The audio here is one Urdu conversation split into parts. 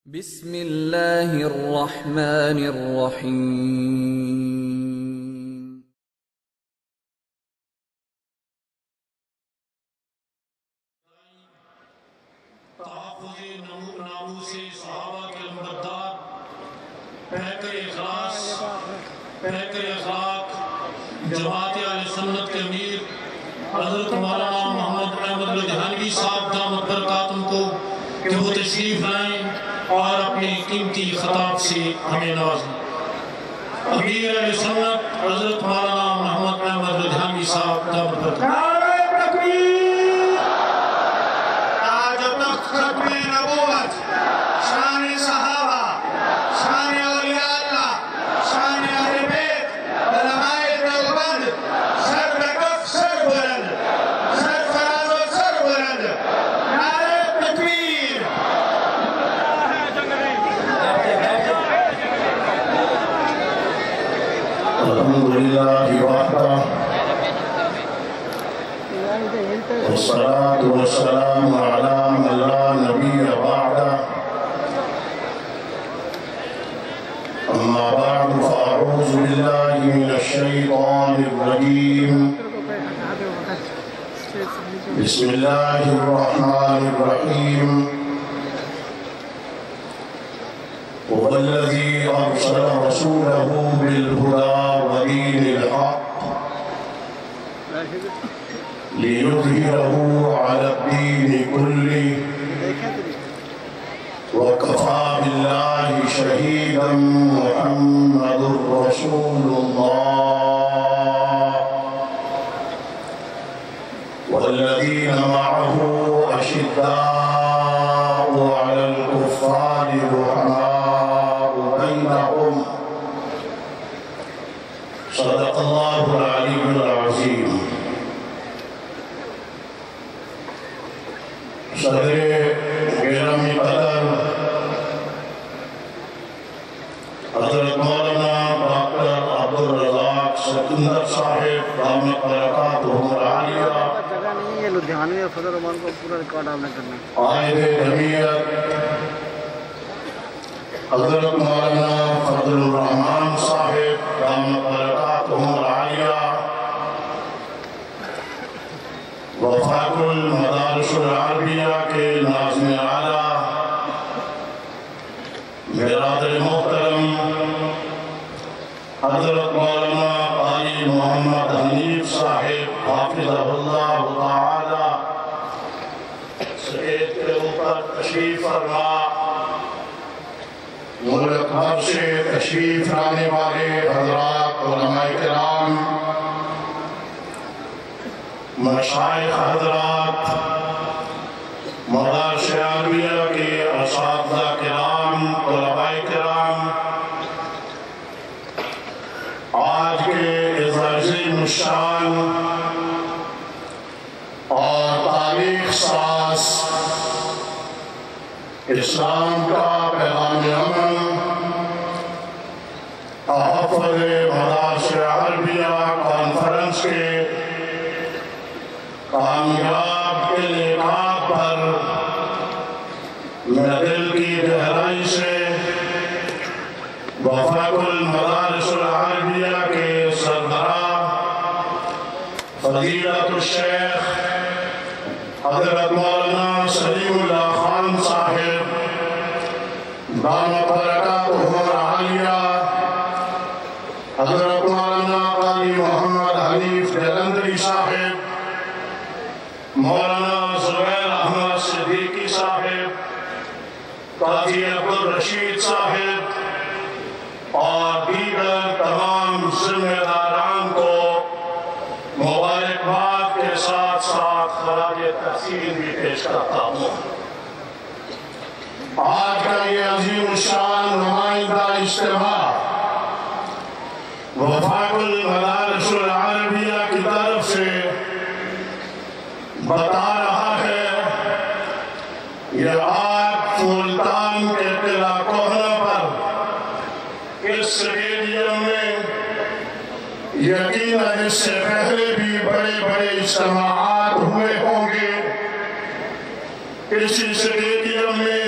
بسم اللہ الرحمن الرحیم۔ تحفظ ناموس صحابہ کے نمبردار، پیکر اخلاق جماعت اہل سنت کے امیر حضرت مولانا محمد احمد لدھیانوی صاحب دامت برکاتہم کو کہ وہ تشریف لائیں اور اپنی قیمتی خطاب سے ہمیں نوازیں۔ امیر اہل سنت حضرت مولانا محمد احمد لدھیانوی صاحب دامت برکاتہم۔ ختم نبوت، شان صحابہ، شان اولیاء اللہ، شان اہل بیت، علماء دیوبند، سر بکف سر بلند، سر فراز و سر بلند، نعرہ تکبیر۔ الحمدللہ وحدہ والصلاة والسلام على من لا نبي بعده، أما بعد فأعوذ بالله من الشيطان الرجيم، بسم الله الرحمن الرحيم، هو الذي أرسل رسوله بالهدى ودين الحق ليظهره على الدين كله وكفى بالله شهيدا محمد رسول الله والذين معه أشداء على الكفار رحماء بينهم صدق الله العلي العظيم۔ صدر گرامی قدر حضرت مولانا ڈاکٹر عبدالرزاق سکندر صاحب دامت برکاتہم العالیہ، قائد جمعیت حضرت مولانا فضل الرحمن صاحب دامت برکاتہم العالیہ، وفاق المدارس العربیہ کے ناظم اعلیٰ برادر محترم حضرت مولانا قاری محمد حنیف صاحب حافظہ اللہ تعالی، سید کے اوپر تشریف فرما، ملک بھر سے تشریف لانے والے حضرات علماء کرام، مشائخ حضرات، مدارس عربیہ کے اساتذہ کرام، طلباء کرام، آج کے اس عظیم الشان اور تاریخ ساز اسلام کا پیغام امن، تحفظ مدارس عربیہ کانفرنس کے کامیاب انعقاد پر میں دل کی گہرائی سے وفاق المدارس العربیہ کے سربراہ فضیلت الشیخ حضرت مولانا سلیم اللہ خان صاحب دامت برکاتہم العالیہ، حضرت مولانا قاری محمد حنیف جلندری صاحب، مولانا زبیر احمد صدیقی صاحب، قاضی عبدالرشید صاحب اور دیگر تمام ذمہ داران کو مبارکباد کے ساتھ ساتھ خراج تحسین بھی پیش کرتا ہوں۔ آج کا یہ عظیم الشان نمائندہ اجتماع وفاق المدارس العربیہ کی طرف سے بتا رہا ہے یہ آپ ملتان کے قلعہ کوہنہ پر اس اسٹیڈیم میں یقیناً اس سے پہلے بھی بڑے بڑے اجتماعات ہوئے ہوں گے، اسی اسٹیڈیم میں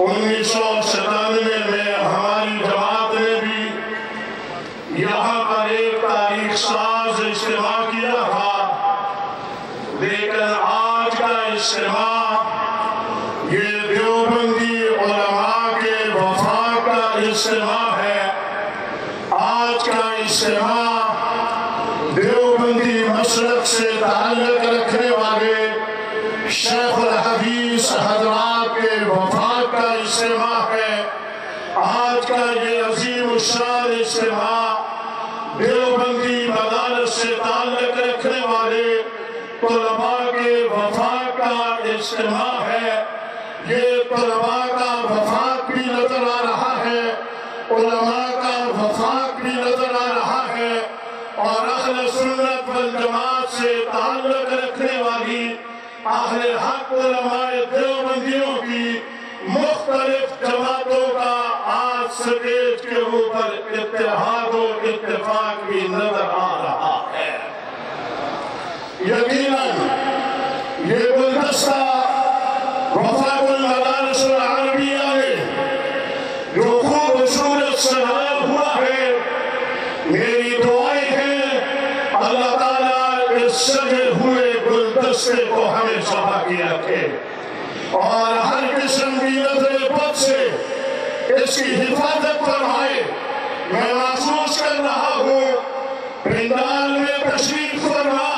1997 میں ہماری جماعت نے بھی یہاں پر ایک تاریخ ساز اجتماع کیا تھا، لیکن آج کا اجتماع یہ دیوبندی علماء کے وفاق کا اجتماع ہے۔ آج کا اجتماع دیوبندی مسلک سے تعلق رکھنے والے شیخ الحدیث حضرات کے وفاق کا اجتماع ہے۔ آج کا یہ عظیم الشان اجتماع دیوبندی مدارس سے تعلق رکھنے والے طلباء کے وفاق کا اجتماع ہے۔ یہ طلباء کا وفاق بھی نظر آ رہا ہے، علماء کا وفاق بھی نظر آ رہا ہے، اور اہل سنت والجماعت سے تعلق رکھنے والی اہل حق علماء دیوبندیوں کی مختلف جماعتوں کا آج سٹیج کے اوپر اتحاد و اتفاق بھی نظر آ رہا ہے۔ یقیناً یہ گلدستہ وفاق المدارس العربیہ میں جو خوبصورت سجایا ہوا ہے، میری دعائیں ہیں اللہ تعالیٰ اس سجے ہوئے گلدستے کو ہمیشہ باقی رکھے اور ہر قسم کی نظر بد سے اس کی حفاظت فرمائے۔ میں محسوس کر رہا ہوں پنڈال میں تشریف فرما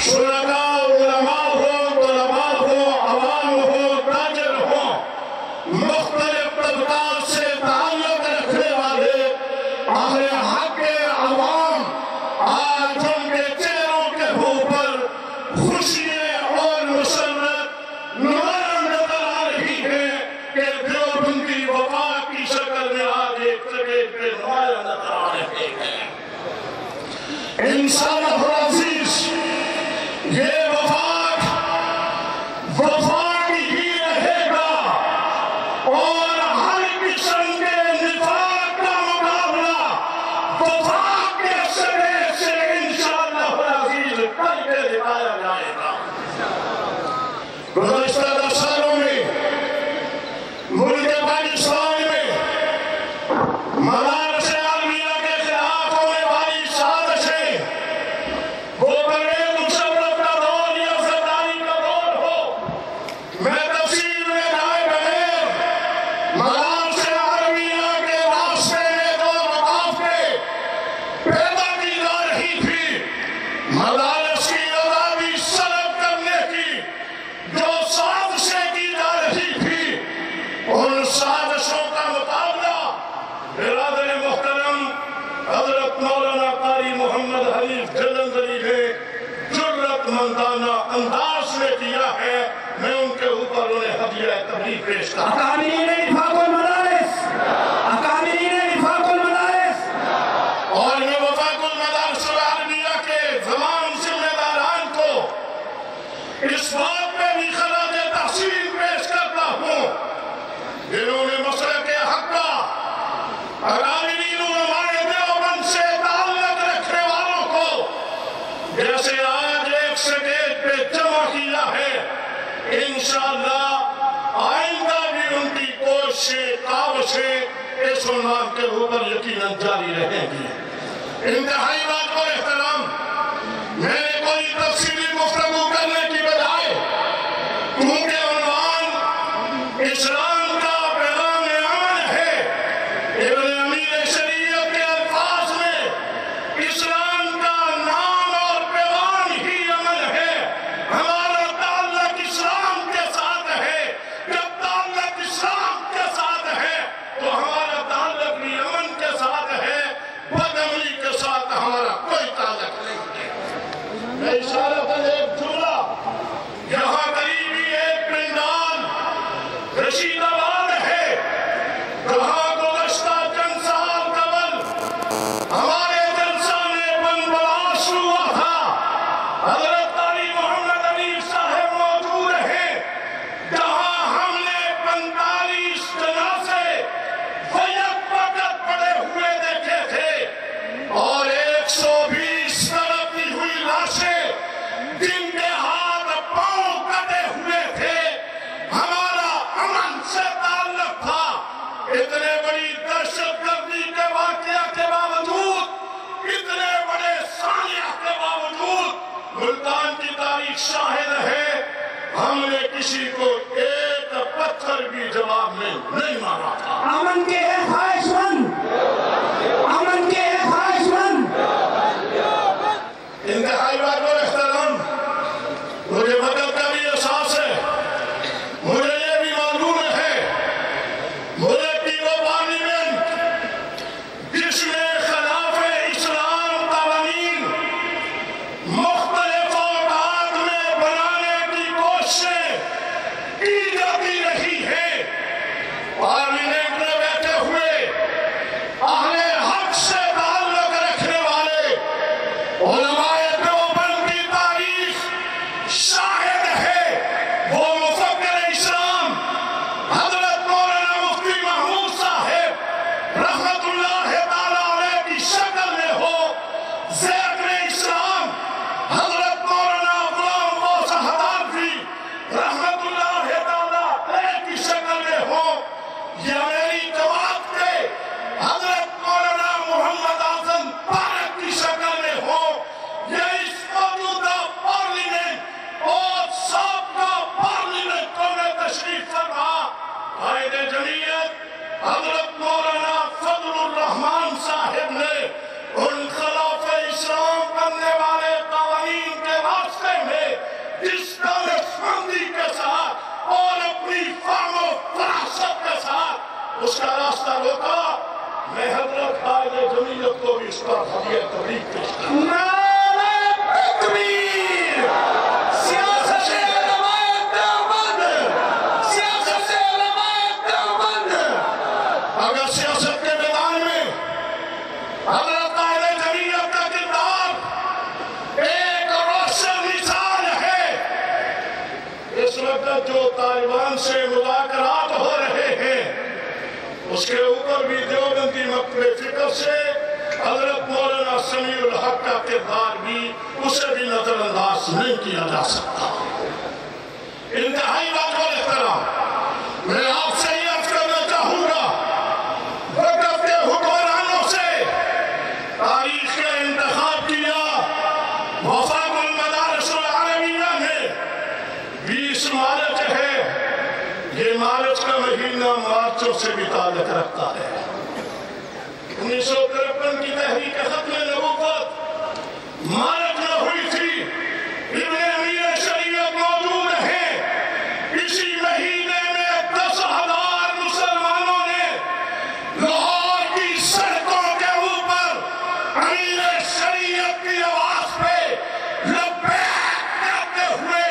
شرکاء، علماء ہو، طلباء ہو، عوام ہو، تاجر ہو، مختلف طبقات سے تعلق رکھنے والے اہل حق کے عوام، آج ان کے چہروں کے اوپر خوشیاں اور مسرت نمایاں نظر آ رہی ہے کہ دیوبندی وفاق کی شکل میں آج ایک سٹیج پہ نمایاں نظر آ رہے ہیں۔ انشاءاللہ العزیز یہ وفاق ہی رہے گا اور ہر قسم کے نفاق کا مقابلہ وفاق کے سرے سے انشاءاللہ العزیز کر کے دکھایا جائے گا۔ گزشتہ 10 سالوں میں ملک پاکستان میں مدارس عالمیہ کے خلاف ہونے والی سازشیں، وہ پرویز مشرف کا رول یا زرداری کا رول ہو، میں تفصیل میں جائے بغیر مدارس عالمیہ کے راستے میں جو رکاوٹیں پیدا کی جا رہی تھی، مدارس کی آزادی سلب کرنے کی جو سازشیں کی جا رہی تھی، ان سازشوں کا مقابلہ برادر محترم حضرت مولانا قاری محمد حنیف جلندری نے جرأت مندانہ انداز میں کیا ہے۔ میں ان کے اوپر انہیں ہدیہ تبریک پیش کرتا ہوں۔ اکابرین وفاق المدارس، اکابرین وفاق المدارس، اور میں وفاق المدارس العربیہ کے تمام ذمہ داران کو اس بات پہ بھی خراج تحسین پیش کرتا ہوں جنہوں نے مسلک حق کا اکابرین علماء دیوبند سے تعلق رکھنے والوں کو جیسے آج ایک سٹیج پہ جمع کیا ہے۔ انشاءاللہ آئندہ بھی ان کی کوششیں، کاوشیں اس عنوان کے اوپر یقیناً جاری رہیں گی۔ انتہائی بات اور احترام، میں نے کوئی تفصیلی گفتگو کرنے کی بجائے کیونکہ عنوان اسلام کا پیغام امن ہے، ابن امیر شریعت کے الفاظ میں اسلام کا نام اور پیغام ہی امن ہے۔ ہمارا تعلق اسلام کے ساتھ ہے، جب تعلق اسلام کے ساتھ ہے تو ہمارا تعلق بھی امن کے ساتھ ہے، بدعملی کے ساتھ ہمارا کوئی تعلق نہیں ہے۔ میں اشارہ کر ایک جملہ، یہاں قریبی ایک پنڈال رشید آباد ہے جہاں گزشتہ چند سال قبل ہمارے جلسہ میں بندباش ہوا تھا۔ حضرت قاری محمد حنیف صاحب موجود ہیں، جہاں ہم نے 45 جنازے یک وقت پڑے ہوئے دیکھے تھے اور 120 تڑپتی ہوئی لاشیں جن کے ہاتھ پاؤں کٹے ہوئے تھے۔ ہمارا امن سے تعلق ہم نے کسی کو ایک پتھر بھی جواب میں نہیں مارا تھا. امن کے ہے خواہش مند، امن کے ہے خواہش مند. انتہائی بات اور احترام، مجھے وقت کا بھی احساس ہے، مجھے یہ بھی معلوم ہے ملک کی وہ پارلیمنٹ جس میں خلاف اسلام قوانین مختلف اوقات میں بنانے کی کوششیں کی جاتی رہی ہے، پارلیمنٹ میں بیٹھے ہوئے اہل حق سے تعلق رکھنے والے علماء دیوبند کی تاریخ شاہد ہے. وہ مفکر اسلام حضرت مولانا مفتی محمود صاحب رحمت اللہ تعالیٰ علیہ کی شکل میں ہو، ذکر اسلام حضرت مولانا غلام غوث ہدافی رحمت اللہ تعالیٰ علیہ کی شکل میں ہو، یا میری جماعت کے حضرت مولانا محمد اعظم پارک کی شکل میں ہو، یا اس موجودہ پارلیمنٹ اور سابقہ پارلیمنٹوں میں تشریف فرما قائد جمعیت حضرت مولانا فضل الرحمان صاحب نے ان خلاف اسلام بننے والے قوانین کے واسطے میں جس دانشمندی کے ساتھ اور اپنی فہم و فراست کے ساتھ اس کا راستہ روکا، میں حضرت قائد جمعیت کو بھی اس پر ہدیہ تبریک پیش کرتا ہوں. نعرہ تکبیر! سیاست علماء دیوبند! سیاست علماء دیوبند! اگر سیاست کے میدان میں حضرت قائد جمعیت کا کردار ایک روشن مثال ہے، اس وقت جو طالبان سے مذاکرات ہو رہے ہیں اس کے اوپر بھی دیوبندی مکتب فکر سے حضرت مولانا سمیع الحق کا کردار بھی اسے بھی نظر انداز نہیں کیا جا سکتا. انتہائی بات اور احترام، میں آپ سے یہ عرض کرنا چاہوں گا، وقت کے حکمرانوں سے تاریخ کا انتخاب کیا. وفاق المدارس العالمیہ میں 20 مارچ ہے، یہ مارچ کا مہینہ مارچوں سے بھی تعلق رکھتا ہے. 1953 کی تحریک ختم نبوت مارچ میں ہوئی تھی. ابن امیر شریعت موجود ہیں. اسی مہینے میں 10,000 مسلمانوں نے لاہور کی سڑکوں کے اوپر امیر شریعت کی آواز پہ لبیک کہتے ہوئے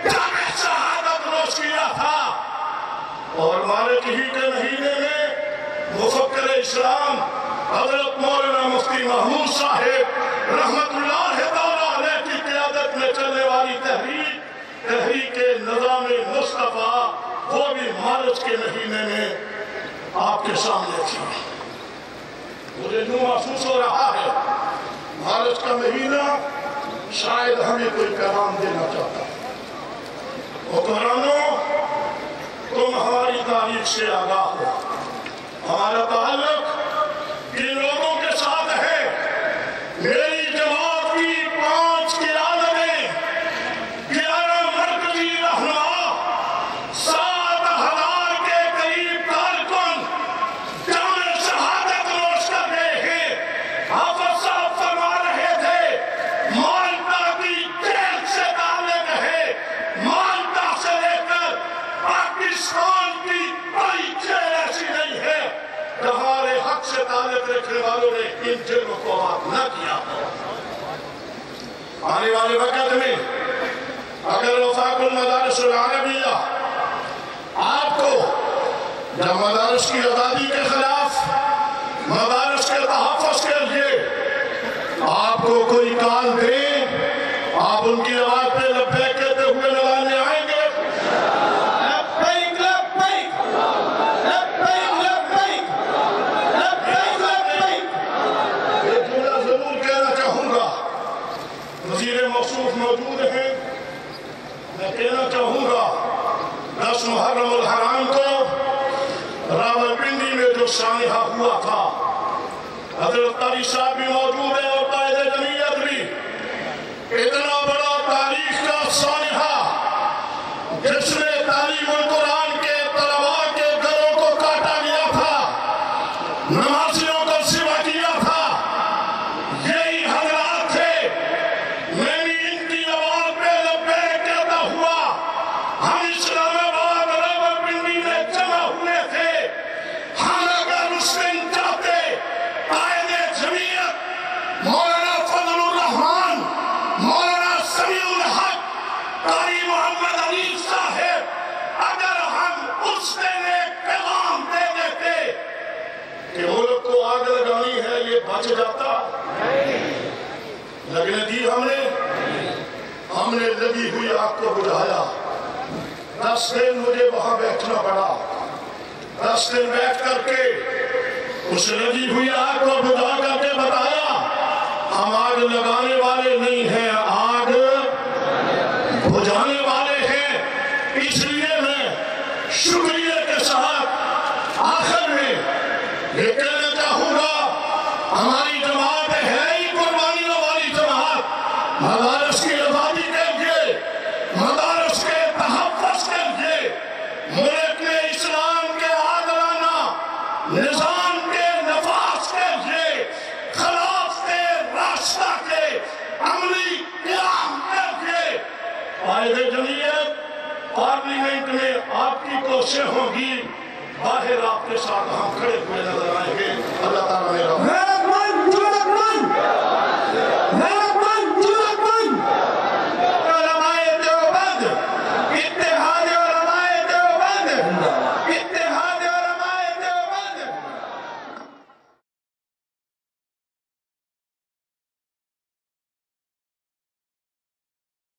جامع شہادت نوش کیا تھا. اور مارچ ہی کے مہینے میں مفکر اسلام حضرت مولانا مفتی محمود صاحب رحمت اللہ تعالیٰ علیہ کی قیادت میں چلنے والی تحریک نظام مصطفیٰ، وہ بھی مارچ کے مہینے میں آپ کے سامنے تھی. مجھے یوں محسوس ہو رہا ہے مارچ کا مہینہ شاید ہمیں کوئی پیغام دینا چاہتا ہے. حکمرانوں، تم ہماری تاریخ سے آگاہ ہو. ہمارا تعلق کن لوگوں کے ساتھ ہے؟ میری جماعت کی 5 قیادتیں، 11 مرکزی رہنما، 7,000 کے قریب کارکن جامع شہادت نوش کر گئے ہیں. حافظ صاحب فرما رہے تھے مالٹا کی جیل سے تعلق ہے، مالٹا سے لے کر پاکستان کی کوئی جیل ایسی نہیں ہے جہاں حق سے تعلق رکھنے والوں نے ان جرموں کو معاف نہ کیا. آنے والے وقت میں اگر وفاق المدارس العالمیہ آپ کو جب مدارس کی آزادی کے خلاف، مدارس کے تحفظ کے لیے آپ کو کوئی کال دے، آپ ان کی آواز پہ لبیک کہتے ہوئے میدان میں آئیں گے؟ لبیک لبیک لبیک لبیک لبیک لبیک. یہ جملہ ضرور کہنا چاہوں گا. وزیر موصوف موجود ہیں، میں کہنا چاہوں گا 10 محرم الحرام کو راولپنڈی میں جو سانحہ ہوا تھا، حضرت قاری صاحب بھی موجود ہیں اور قائد جمعیت بھی. اتنا بڑا تاریخ کا سانحہ جس میں تعلیم القرآن کے طلباء کے گھروں کو کاٹا گیا تھا، نمازیوں کو سوا کیا تھا، یہی حضرات تھے۔ میں بھی ان کی آواز پہ لبیک کہتا ہوا ہم اسلام آباد راولپنڈی میں جمع ہوئے تھے۔ ہم اگر اس دن چاہتے قائد جمعیت مولانا فضل الرحمان، مولانا سمیع الحق، قاری محمد علی صاحب، اگر ہم اس دن ایک پیغام دے دیتے کہ ملک کو آگ لگانی ہے، یہ بچ جاتا؟ لگنے دی ہم نے لگی ہوئی آگ کو بجھایا۔ 10 دن مجھے وہاں بیٹھنا پڑا، 10 دن بیٹھ کر کے اس لگی ہوئی آگ کو بجھا کر کے بتایا ہم آگ لگانے والے نہیں ہیں، آگ بجھانے والے ہیں۔ اس لیے میں شکریہ کے ساتھ آخر میں یہ کہنا چاہوں گا، ہماری جماعت ہے ہی قربانیوں والی جماعت، مدارس کی آزادی کے لیے، مدارس کے تحفظ کے لیے، ملک میں اسلام کے عادلانہ نظام کے نفاذ کے لیے، خلاف کے راستہ کے عملی قیام کے لیے قائد جمعیت پارلیمنٹ میں آپ کی کوششیں ہوں گی، باہر آپ کے ساتھ ہم کھڑے ہوئے نظر آئیں گے۔ اللہ تعالیٰ میرا